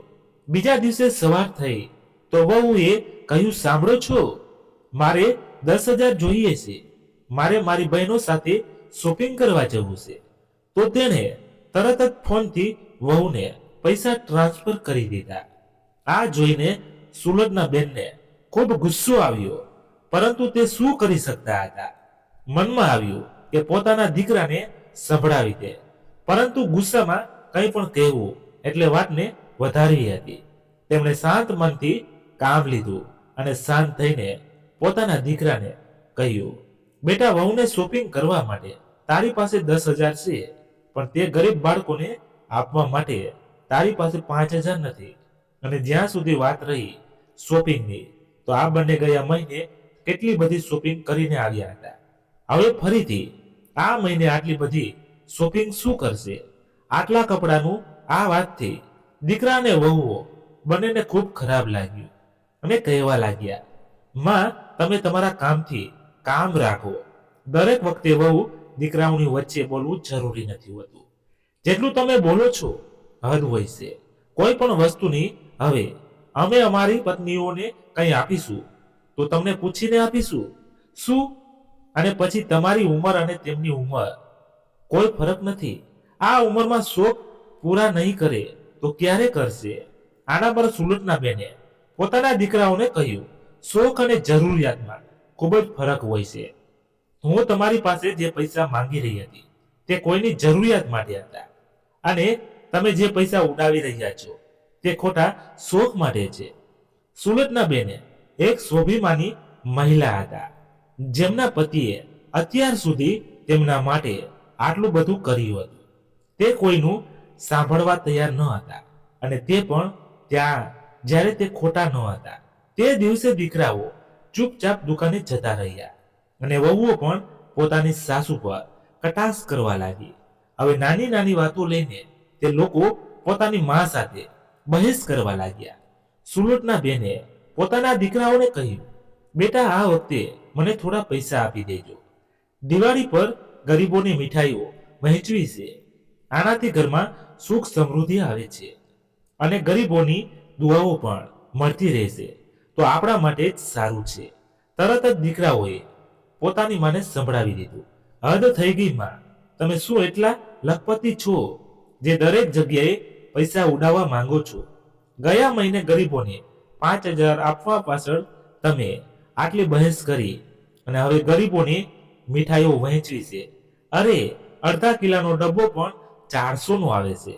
બીજા દિવસે સવાર થઈ તો વહુએ કહ્યું, સાંભળો છો, મારે 10,000 જોઈએ છે. મારે મારી બહેનો સાથે શોપિંગ કરવા જવું છે. તો તેણે તરત જ ફોનથી વહુને પૈસા ટ્રાન્સફર કરી દીધા. આ જોઈને સુલતના બેનને ખૂબ ગુસ્સો આવ્યો, પરંતુ તે શું કરી શકતા હતા. મનમાં આવ્યું કે પોતાના દીકરાને સંભળાવી દે, પરંતુ ગુસ્સામાં કંઈ પણ કહેવું એટલે વાતને વધારી હતી. તેમણે શાંત મનથી કામ લીધું અને શાંત થઈને પોતાના દીકરાને કહ્યું, બેટા વહુને શોપિંગ કરવા માટે તારી પાસે 10,000 છે, પણ તે ગરીબ બાળકોને આપવા માટે તારી પાસે 5,000 નથી. અને જ્યાં સુધી વાત રહી શોપિંગની, તો તો આ બંને ગયા મહિને કેટલી બધી શોપિંગ કરીને આવ્યા હતા. હવે ફરીથી આ મહિને આટલી બધી શોપિંગ શું કરશે? આટલા કપડાનું આ વાતથી દીકરા અને વહુઓ બંનેને ખૂબ ખરાબ લાગ્યું અને કહેવા લાગ્યા, માં તમે તમારા કામથી કામ રાખો. દરેક વખતે વહુ દીકરાઓની વચ્ચે બોલવું જરૂરી નથી હોતું. જેટલું તમે બોલો છો હદ હોય છે. કોઈ પણ વસ્તુની હવે અમે અમારી પત્નીઓને કંઈ આપીશું તો તમને પૂછીને આપીશું શું? અને પછી તમારી ઉંમર અને તેમની ઉંમર કોઈ ફરક નથી. આ ઉંમરમાં શોખ પૂરા નહીં કરે તો ક્યારે કરશે? આના પર સુલટના બેને પોતાના દીકરાઓને કહ્યું, શોખ અને જરૂરિયાતમાં ખૂબ જ ફરક હોય છે. હું તમારી પાસે જે પૈસા માંગી રહી હતી તે કોઈની જરૂરિયાત માટે હતા, અને તમે જે પૈસા ઉડાવી રહ્યા છો તે ખોટા શોખ માટે છે. સુલટના બેને એક સ્વાભિમાની મહિલા હતા, જેમના પતિએ અત્યાર સુધી તેમના માટે આટલું બધું કર્યું હતું. તે કોઈનું સાંભળવા તૈયાર ન હતા, અને તે પણ ત્યાં જ્યારે તે ખોટા ન હતા. તે દિવસે દીકરાઓ ચૂપચાપ દુકાને જતા રહ્યા, અને વહુઓ પણ પોતાની સાસુ પર કટાક્ષ કરવા લાગી. હવે નાની નાની વાતો લઈને તે લોકો પોતાની મા સાથે બહેસ કરવા લાગ્યા. સુલટના બેને પોતાના દીકરાઓને કહ્યું, બેટા આ વખતે મને થોડા પૈસા આપી દેજો. દિવાળી પર ગરીબોની મીઠાઈઓ વહેંચવી છે. આનાથી ઘરમાં સુખ સમૃદ્ધિ આવે છે અને ગરીબોની દુઆઓ પણ મળતી રહેશે, તો આપણા માટે જ સારું છે. તરત જ દીકરાઓએ પોતાની માને સંભળાવી દીધું, હદ થઈ ગઈ માં, તમે શું એટલા લખપતિ છો જે દરેક જગ્યાએ પૈસા ઉડાવવા માંગો છો? ગયા મહિને ગરીબોને 5,000 આપવા પાછળ તમે આટલી બહેસ કરી, અને હવે ગરીબોને મીઠાઈઓ વહેંચવી છે. અરે અડધા કિલોનો ડબ્બો પણ 400 નો આવે છે.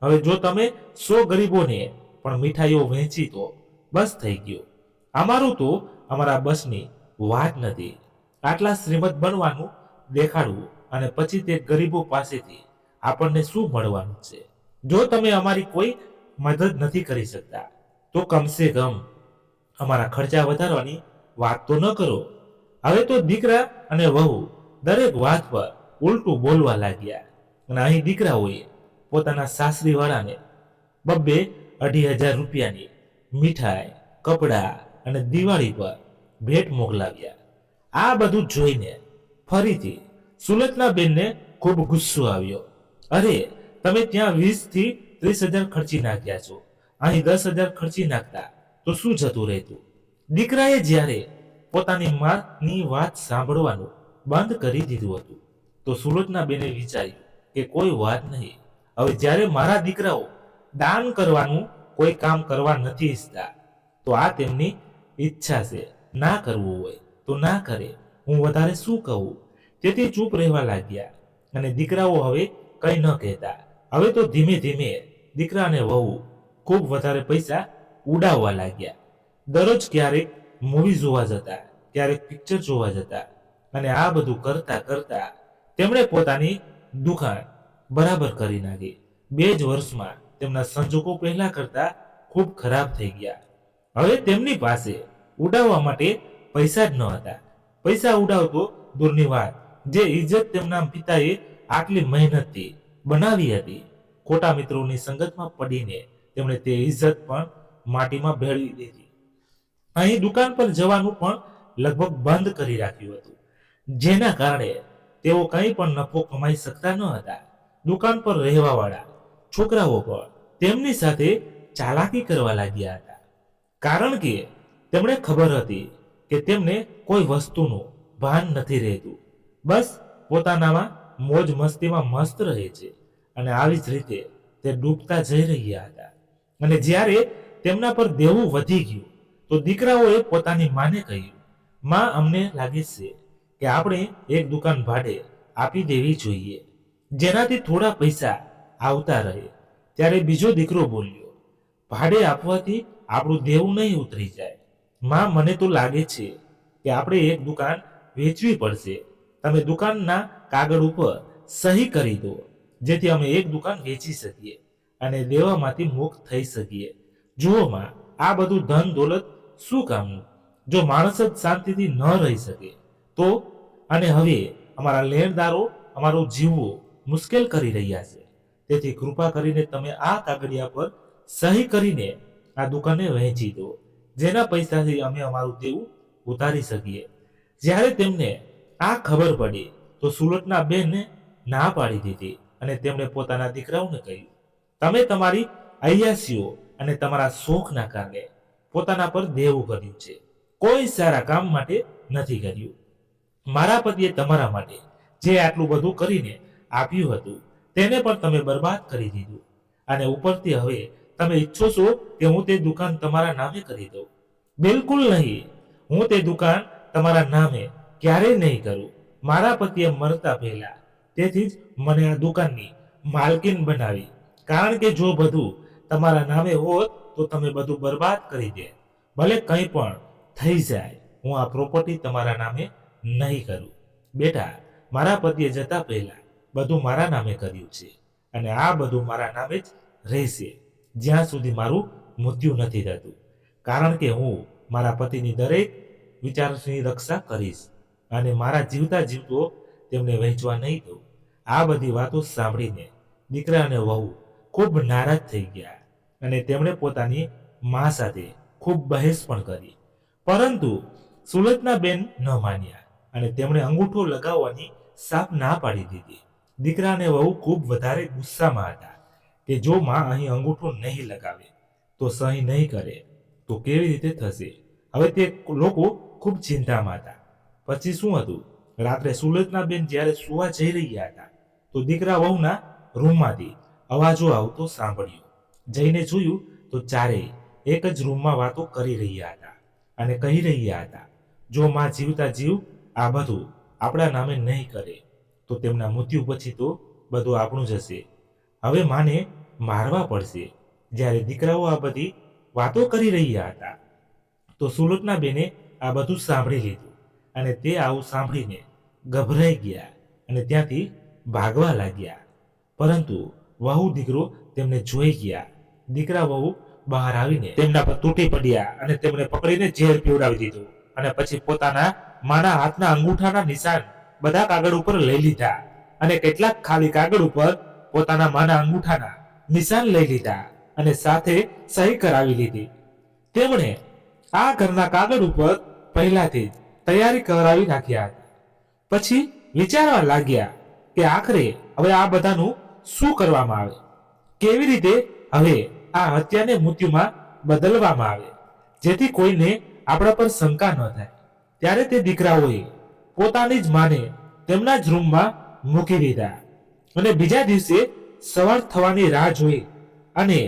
હવે જો તમે 100 ગરીબોને પણ મીઠાઈઓ વહેંચી તો બસ થઈ ગયું. અમારું તો અમારા બસની વાત નથી. આટલા શ્રીમંત બનવાનું દેખાડવું અને પછી તે ગરીબો પાસેથી આપણને શું મળવાનું છે? જો તમે અમારી કોઈ મદદ નથી કરી શકતા તો કમસે કમ અમારા ખર્ચા વધારવાની વાત તો ન કરો. હવે તો દીકરા અને વહુ દરેક વાત પર ઉલટું બોલવા લાગ્યા, અને અહીં દીકરાઓએ પોતાના સાસરીવાળાને 2,500 રૂપિયાની મીઠાઈ, કપડાં અને દિવાળી પર ભેટ મોકલાવ્યા. આ બધું જોઈને ફરીથી સુલટના બેનને ખૂબ ગુસ્સો આવ્યો. અરે તમે ત્યાં 20 થી 30,000 ખર્ચી નાખ્યા છો, અહીં 10,000 ખર્ચી નાખતા તો શું જતું રહેતું? દીકરાએ જ્યારે પોતાની માની વાત સાંભળવાનું બંધ કરી દીધું હતું તો સુલટના બેને વિચાર્યું કે કોઈ વાત નહીં. હવે જ્યારે મારા દીકરાઓ દાન કરવાનું કોઈ કામ કરવા નથી ઈચ્છતા તો આ તેમની ઈચ્છા છે. ના કરવું હોય તો ના કરે, હું વધારે શું કહું? તેથી ચૂપ રહેવા લાગ્યા, અને દીકરાઓ હવે કંઈ ન કહેતા. હવે તો ધીમે ધીમે દીકરા અને વહુ ખૂબ વધારે પૈસા ઉડાવવા લાગ્યા. દરરોજ ક્યારેક મૂવી જોવા જતા, ક્યારેક પિક્ચર જોવા જતા, અને આ બધું કરતા કરતા તેમણે પોતાની દુકાન બરાબર કરી નાખી. 2 જ વર્ષમાં તેમના સંજોગો પહેલા કરતા ખૂબ ખરાબ થઈ ગયા. હવે તેમની પાસે ઉડાવવા માટે પૈસા જ ન હતા. પૈસા ઉડાવતો દૂરની વાત, જે ઇજ્જત તેમના પિતાએ આટલી મહેનતથી બનાવી હતી, ખોટા મિત્રોની સંગતમાં પડીને તેમણે તે ઇજ્જત પણ માટીમાં ભેળવી દીધી. અહીં દુકાન પર જવાનું પણ લગભગ બંધ કરી રાખ્યું હતું, જેના કારણે તેઓ કંઈ પણ નફો કમાઈ શકતા ન હતા. દુકાન પર રહેવાવાળા છોકરાઓ પણ તેમની સાથે ચાલાકી કરવા લાગ્યા હતા, કારણ કે તેમણે ખબર હતી કે તેમને કોઈ વસ્તુનું ભાન નથી રહેતું. બસ પોતાનામાં મોજ મસ્તીમાં મસ્ત રહે છે, અને આવી જ રીતે તે ડૂબતા જઈ રહ્યા હતા. અને જ્યારે તેમના પર દેવું વધી ગયું તો દીકરાઓએ પોતાની માને કહ્યું, માં અમને લાગે છે કે આપણે એક દુકાન ભાડે આપી દેવી જોઈએ, જેનાથી થોડા પૈસા આવતા રહે. ત્યારે બીજો દીકરો બોલ્યો, ભાડે આપવાથી આપણું દેવું નહીં ઉતરી જાય. માં મને તો લાગે છે કે આપણે એક દુકાન વેચવી પડશે. તમે દુકાનના કાગળ ઉપર સહી કરી દો, જેથી અમે એક દુકાન વેચી શકીએ અને દેવામાંથી મુક્ત થઈ શકીએ. જુઓ માં, આ બધું ધન દોલત શું કામનું? જો માણસ જ શાંતિથી ન રહી શકે તો, અને હવે અમારા લેણદારો અમારું જીવવું મુશ્કેલ કરી રહ્યા છે. તેથી કૃપા કરીને તમે આ કાગળિયા પર સહી કરીને આ દુકાને વહેંચી દો, જેના પૈસાથી અમે અમારું દેવું ઉતારી શકીએ. જ્યારે તેમને આ ખબર પડી તો સુરતના બેને ના પાડી દીધી અને તેમણે પોતાના દીકરાઓને કહ્યું, તમે તમારી અય્યાસીઓ અને તમારા શોખના કારણે પોતાના પર દેવું કર્યું છે, કોઈ સારા કામ માટે નથી કર્યું. મારા પતિએ તમારા માટે જે આટલું બધું કરીને આપ્યું હતું તેને પણ તમે બરબાદ કરી દીધું, અને ઉપરથી હવે તમે ઈચ્છો છો કે હું તે દુકાન તમારા નામે કરી દઉં? બિલકુલ નહીં. હું તે દુકાન તમારા નામે ક્યારેય નહીં કરું. મારા પતિએ મરતા પહેલા તેથી જ મને આ દુકાનની માલકીન બનાવી, કારણ કે જો બધું તમારા નામે હોત તો તમે બધું બરબાદ કરી દે. ભલે કંઈ પણ થઈ જાય, હું આ પ્રોપર્ટી તમારા નામે નહીં કરું. બેટા, મારા પતિએ જતા પહેલા બધું મારા નામે કર્યું છે, અને આ બધું મારા નામે જ રહેશે જ્યાં સુધી મારું મૃત્યુ નથી થતું, કારણ કે હું મારા પતિની દરેક વિચારની રક્ષા કરીશ અને મારા જીવતા જીવતો તેમને વહેંચવા નહીં દઉં. આ બધી વાતો સાંભળીને દીકરા અને વહુ ખૂબ નારાજ થઈ ગયા અને તેમણે પોતાની મા સાથે ખૂબ બહેસ પણ કરી, પરંતુ સુરતના બેન ન માન્યા અને તેમણે અંગૂઠો લગાવવાની સાફ ના પાડી દીધી. દીકરા અને વહુ ખૂબ વધારે ગુસ્સામાં હતા કે જો માં અહીં અંગૂઠો નહીં લગાવે તો સહી નહીં કરે તો કેવી રીતે થશે. હવે તે લોકો ખૂબ ચિંતામાં હતા. પછી શું હતું, રાત્રે સુરતના બેન જ્યારે સુવા જઈ રહ્યા હતા તો દીકરા વહુના રૂમમાંથી અવાજો આવતો સાંભળ્યો. જઈને જોયું તો ચારેય એક જ રૂમમાં વાતો કરી રહ્યા હતા અને કહી રહ્યા હતા, જો માં જીવતા જીવ આ બધું આપણા નામે નહીં કરે તો તેમના મૃત્યુ પછી તો બધું આપણું જ હશે. હવે માને મારવા પડશે. જ્યારે દીકરાઓ આ બધી વાતો કરી રહ્યા હતા તો સુરતના બેને આ બધું સાંભળી લીધું અને તે આવું સાંભળીને ગભરાઈ ગયા અને ત્યાંથી ભાગવા લાગ્યા. પરંતુ વહુ દીકરો તેમને જોઈ ગયા. દીકરા વહુ બહાર આવીને તેમના પર તૂટી પડ્યા અને તેમને પકડીને ઝેર પીવડાવી દીધું અને પછી પોતાના માના હાથના અંગૂઠાના નિશાન બધા કાગળ ઉપર લઈ લીધા અને કેટલાક ખાલી કાગળ ઉપર પોતાના માના અંગૂઠાના નિશાન લઈ લીધા અને સાથે સહી કરાવી લીધી. તેમણે આ ઘરના કાગળ ઉપર પહેલાથી જ તૈયારી કરાવી નાખ્યા હતા. પછી વિચારવા લાગ્યા કે આખરે હવે આ બધાનું શું કરવામાં આવે, કેવી રીતે હવે આ હત્યાને મૃત્યુમાં બદલવામાં આવે જેથી કોઈને આપણા પર શંકા ન થાય. ત્યારે તે દીકરાઓએ પોતાની જ માને તેમના જ રૂમમાં મૂકી દીધા અને બીજા દિવસે સવાર થવાની રાહ જોઈ અને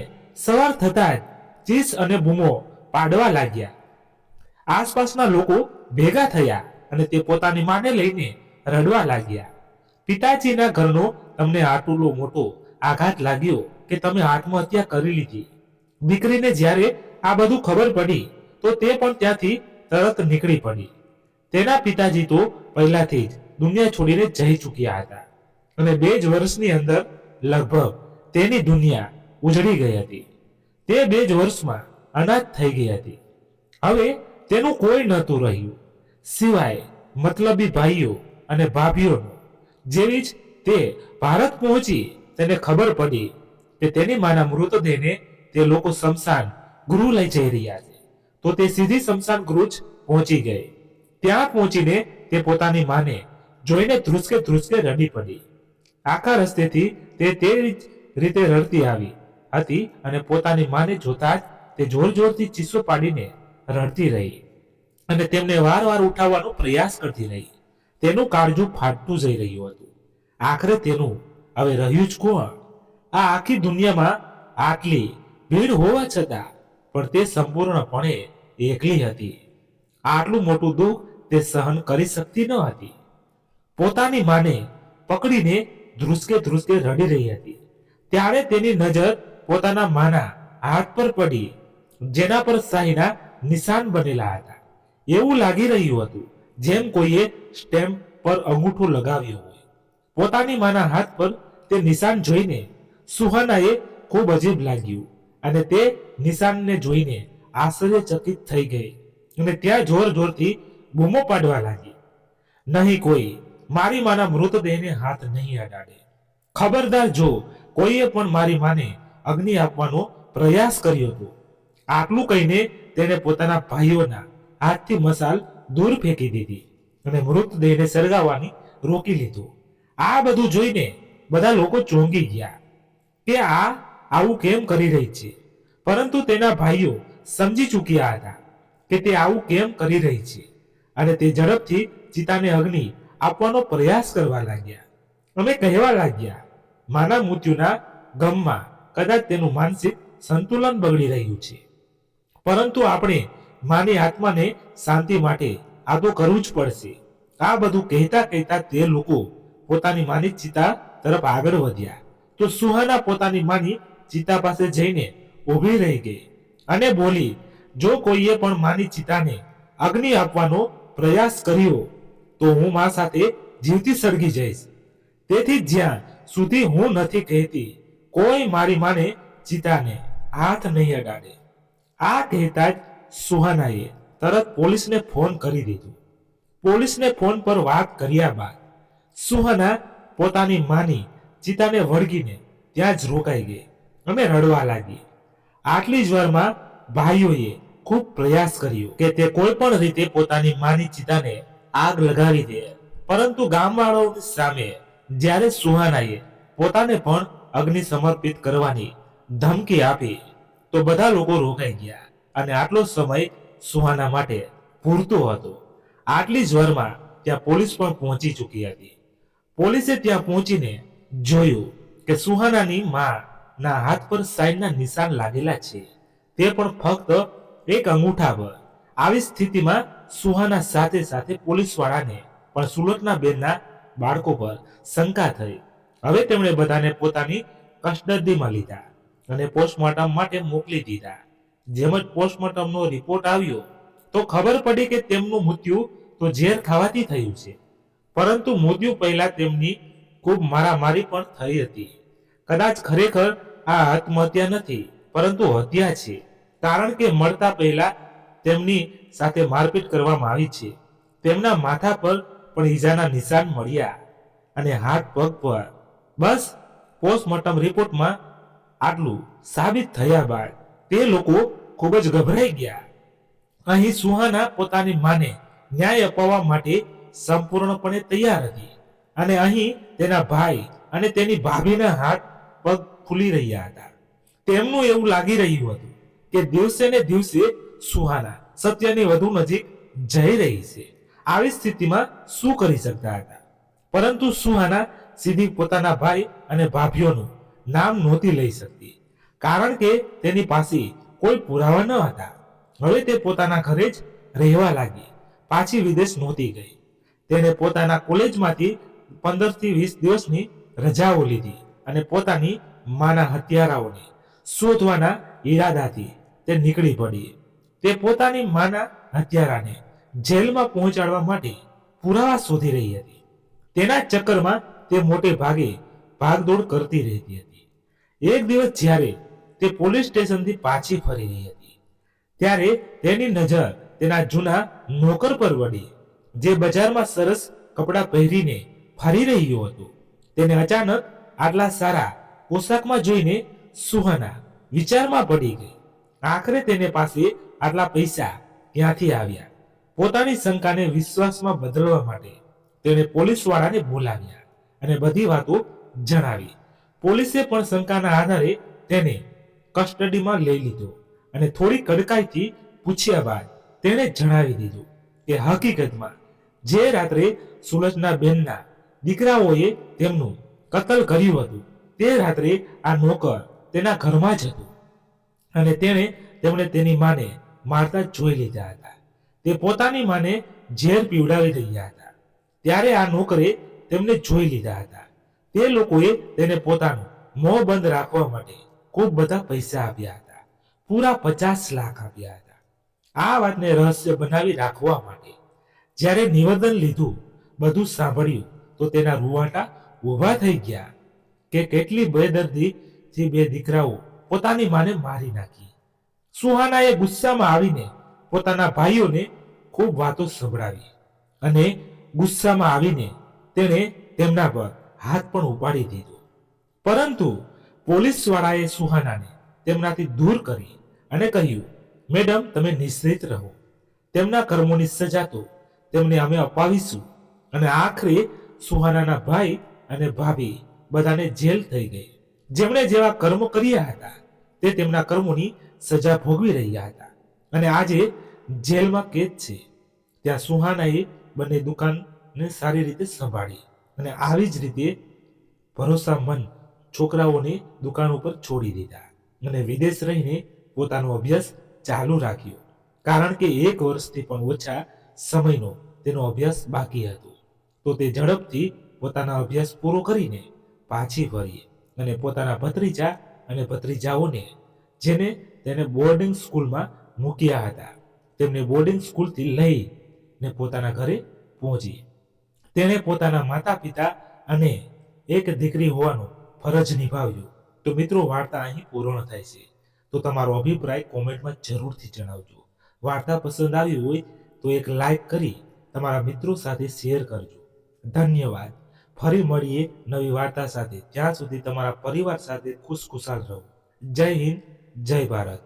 સવાર થતા જ ચીસ અને બૂમો પાડવા લાગ્યા. આસપાસના લોકો ભેગા થયા અને તે પોતાની માને લઈને રડવા લાગ્યા. પિતાજીના ઘરનો તમને આટલો મોટો આઘાત લાગ્યો કે તમે આત્મહત્યા કરી લીધી. દીકરીને જ્યારે આ બધું ખબર પડી તો તે પણ ત્યાંથી તરત નીકળી પડી. તેના પિતાજી તો પહેલાથી જ દુનિયા છોડીને જઈ ચૂક્યા હતા અને 2 જ વર્ષની અંદર લગભગ તેની દુનિયા ઉજળી ગઈ હતી. તે 2 જ વર્ષમાં અનાથ થઈ ગઈ હતી. હવે તેનું કોઈ નહોતું રહ્યું સિવાય મતલબી ભાઈઓ અને ભાભીઓનું. જેવી જ તે ભારત પહોંચી તેને ખબર પડી કે તેની માના મૃતદેહને તે લોકો શમશાન ગૃહ લઈ જઈ રહ્યા છે તો તે સીધી શમશાન ગૃહ જ પહોંચી ગઈ. ત્યાં પહોંચીને તે પોતાની માને જોઈને ધ્રુસકે ધ્રુસકે રડી પડી. આખા રસ્તેથી તે જ રીતે રડતી આવી હતી અને પોતાની માને જોતા જ તે જોર જોરથી ચીસો પાડીને રડતી રહી અને તેમને વારવાર ઉઠાવવાનો પ્રયાસ કરતી રહી. તેનું કાળજું ફાટતું જઈ રહ્યું હતું. આખરે તેનું હવે રહ્યું જ કોણ? આ આખી દુનિયામાં આટલી ભીડ હોવા છતાં પણ તે સંપૂર્ણપણે એકલી હતી. આટલું મોટું દુઃખ તે સહન કરી શકતી ન હતી. પોતાની માને પકડીને ધ્રુસકે ધ્રુસકે રડી રહી હતી. ત્યારે તેની નજર પોતાના માના હાથ પર પડી જેના પર શાહીના નિશાન બનેલા હતા. એવું લાગી રહ્યું હતું જેમ કોઈએ સ્ટેમ્પ પર અંગૂઠો લગાવ્યો હોય. પોતાની માના હાથ પર તે નિશાન જોઈને સુહાનાએ ખૂબ અજીબ લાગ્યું અને તે નિશાનને જોઈને આશ્ચર્યચકિત થઈ ગઈ અને ત્યાં જોર જોરથી બૂમો પાડવા લાગી, નહીં કોઈ મારી માના મૃતદેહને હાથ નહીં અડાડે. ખબરદાર, જો કોઈએ પણ મારી માને અગ્નિ આપવાનો પ્રયાસ કર્યો હતો. આટલું કહીને તેને પોતાના ભાઈઓના હાથથી મસાલ દૂર ફેંકી દીધી અને મૃતદેહને સળગાવવાની રોકી લીધું. આ બધું જોઈને બધા લોકો ચોંકી ગયા કે આ આવું કેમ કરી રહી છે. પરંતુ તેના ભાઈઓ સમજી ચૂક્યા હતા કે તે આવું કેમ કરી રહી છે અને તે ઝડપથી ચિતાને અગ્નિ આપવાનો પ્રયાસ કરવા લાગ્યા. અમે કહેવા લાગ્યા, માના મૃત્યુના ગમમાં કદાચ તેનું માનસિક સંતુલન બગડી રહ્યું છે, પરંતુ આપણે માની આત્માને શાંતિ માટે આ તો કરવું જ પડશે. આ બધું કહેતા કહેતા તે લોકો પોતાની માની ચિતા તરફ આગળ વધ્યા તો સુહાના પોતાની માની ચિતા પાસે જઈને ઊભી રહી ગઈ અને બોલી, જો કોઈએ પણ માની ચિતાને અગ્નિ આપવાનો પ્રયાસ કર્યો તો હું મા સાથે જીવતી સળગી જઈશ. તેથી જ્યાં સુધી હું નથી કહેતી, કોઈ મારી માને ચિતાને હાથ નહીં અડાડે. આ કહેતા જ સુહાનાએ તરત પોલીસને ફોન કરી દીધો. પોલીસને ફોન પર વાત કર્યા બાદ સુહાના પોતાની માની ચિતાને વળગીને ત્યાં જ રોકાઈ ગઈ અને રડવા લાગી. આટલી જ વારમાં ભાઈઓએ ખૂબ પ્રયાસ કર્યો કે તે કોઈ પણ રીતે પોતાની માની ચિતાને આગ લગાવી દે, પરંતુ ગામવાળાઓની સામે જ્યારે સુહાનાએ પોતાને પણ અગ્નિ સમર્પિત કરવાની ધમકી આપી તો બધા લોકો રોકાઈ ગયા અને આટલો સમય સુહાના માટે પૂરતો હતો. આટલી જ વારમાં ત્યાં પોલીસ પણ પહોંચી ચૂકી હતી. પોલીસે ત્યાં પહોંચીને જોયું કે સુહાનાની ના હાથ પર સાઈનના નિશાન લાગેલા છે, તે પણ ફક્ત એક અંગૂઠા પર. આવી સ્થિતિમાં સુહાના સાથે સાથે પોલીસવાળાને પણ સુલટના બેનના બાળકો પર શંકા થઈ. હવે તેમણે બધાને પોતાની કસ્ટડીમાં લીધા અને પોસ્ટમોર્ટમ માટે મોકલી દીધા. જેમ જ પોસ્ટમોર્ટમનો રિપોર્ટ આવ્યો તો ખબર પડી કે તેમનું મૃત્યુ તો ઝેર ખાવાથી થયું છે, પરંતુ મૃત્યુ પહેલા તેમની ખૂબ મારામારી પણ થઈ હતી. કદાચ ખરેખર આ આત્મહત્યા નથી પરંતુ હત્યા છે, કારણ કે મળતા પહેલા તેમની સાથે મારપીટ કરવામાં આવી છે. તેમના માથા પર પણ ઈજાના નિશાન મળ્યા અને હાથ પગ પર. બસ પોસ્ટમોર્ટમ રિપોર્ટમાં આટલું સાબિત થયા બાદ તે લોકો ખૂબ જ ગભરાઈ ગયા. અહીં સુહાના પોતાની માને ન્યાય અપાવવા માટે સંપૂર્ણપણે તૈયાર હતી અને અહીં તેના ભાઈ અને તેની ભાભીના હાથ પગ ફૂલી રહ્યા હતા. તેમનું એવું લાગી રહ્યું હતું કે દિવસે ને દિવસે સુહાના સત્યની વધુ નજીક જઈ રહી છે. આવી સ્થિતિમાં શું કરી શકતા હતા, પરંતુ સુહાના સીધી પોતાના ભાઈ અને ભાભીઓનું નામ નહોતી લઈ શકતી, કારણ કે તેની પાસે કોઈ પુરાવા ન હતા. હવે તે પોતાના ઘરે જ રહેવા લાગી, પાછી વિદેશ નહોતી ગઈ. તેને પોતાના કોલેજમાંથી 15 થી 20 દિવસની રજાઓ લીધી અને પોતાની માના હત્યારાઓને શોધવાના ઈરાદાથી તે નીકળી પડી. તે પોતાની માના હત્યારાને જેલમાં પહોંચાડવા માટે પુરાવા શોધી રહી હતી. તેના ચક્કરમાં તે મોટે ભાગે ભાગદોડ કરતી રહેતી હતી. એક દિવસ જ્યારે તે પોલીસ સ્ટેશનથી પાછી ફરી રહી હતી ત્યારે તેની નજર તેના જૂના નોકર પર પડી, જે બજારમાં સરસ કપડાં પહેરીને ફરી રહ્યો હતો. તેને અચાનક આટલા સારા પોશાકમાં જોઈને સુહાના વિચારમાં પડી ગઈ. આખરે તેને પાસે આટલા પૈસા ક્યાંથી આવ્યા? પોતાની શંકાને વિશ્વાસમાં બદલવા માટે તેણે પોલીસવાળાને બોલાવ્યા અને બધી વાતો જણાવી. પોલીસે પણ શંકાના આધારે તેને કસ્ટડીમાં લઈ લીધો અને થોડી કડકાઈથી પૂછ્યા બાદ તેણે જણાવી દીધું કે હકીકતમાં જે રાત્રે સુલજના બેનના દીકરાઓએ તેમનું કતલ કર્યું હતું તે રાત્રે આ નોકર તેના ઘરમાં જ હતું અને તેમણે તેની માને મારતા જોઈ લીધા હતા. તે પોતાની માને ઝેર પીવડાવી રહ્યા હતા ત્યારે આ નોકરે તેમને જોઈ લીધા હતા. તે લોકોએ તેને પોતાનું મોં બંધ રાખવા માટે ખૂબ બધા પૈસા આપ્યા હતા, પૂરા 50 લાખ આપ્યા હતા આ વાતને રહસ્ય બનાવી રાખવા માટે. જ્યારે નિવેદન લીધું, બધું સાંભળ્યું તો તેના રૂવાટા ઊભા થઈ ગયા કે કેટલી બેદર્દીથી બે દીકરાઓ પોતાની માને મારી નાખી. સુહાનાએ ગુસ્સામાં આવીને પોતાના ભાઈઓને ખૂબ વાતો સંભળાવી અને ગુસ્સામાં આવીને તેણે તેમના પર હાથ પણ ઉપાડી દીધો. પરંતુ પોલીસવાળાએ સુહાનાને તેમનાથી દૂર કરી અને કહ્યું, મેડમ, તમે નિશ્ચિત રહો, તેમના કર્મોની સજા તો તેમને અમે અપાવીશું. અને આખરે સુહાનાના ભાઈ અને ભાભી બધાને જેલ થઈ ગઈ. જેમણે જેવા કર્મો કર્યા હતા તે તેમના કર્મોની સજા ભોગવી રહ્યા હતા અને આજે જેલમાં કેદ છે. ત્યાં સુહાનાએ બંને દુકાનને સારી રીતે સંભાળી અને આવી જ રીતે ભરોસામંદ છોકરાઓને દુકાન ઉપર છોડી દીધા અને વિદેશ રહીને પોતાનો અભ્યાસ ચાલુ રાખ્યો. કારણ કે 1 વર્ષથી પણ ઓછા સમયનો તેનો અભ્યાસ બાકી હતો. તો તે ઝડપથી પોતાના અભ્યાસ પૂરો કરીને પાછી ફરી અને પોતાના ભત્રીજા અને ભત્રીજાઓને, જેને તેને બોર્ડિંગ સ્કૂલમાં મૂક્યા હતા, તેમને બોર્ડિંગ સ્કૂલથી લઈને પોતાના ઘરે પહોંચી. તેણે પોતાના માતા પિતા અને એક દીકરી હોવાનો ફરજ નિભાવ્યો. તો મિત્રો, વાર્તા અહીં પૂર્ણ થાય છે. તો તમારો અભિપ્રાય કોમેન્ટમાં જરૂરથી જણાવજો. વાર્તા પસંદ આવી હોય તો એક લાઈક કરી તમારા મિત્રો સાથે શેર કરજો. ધન્યવાદ. ફરી મળીએ નવી વાર્તા સાથે. ત્યાં સુધી તમારા પરિવાર સાથે ખુશખુશાલ રહો. જય હિન્દ, જય ભારત.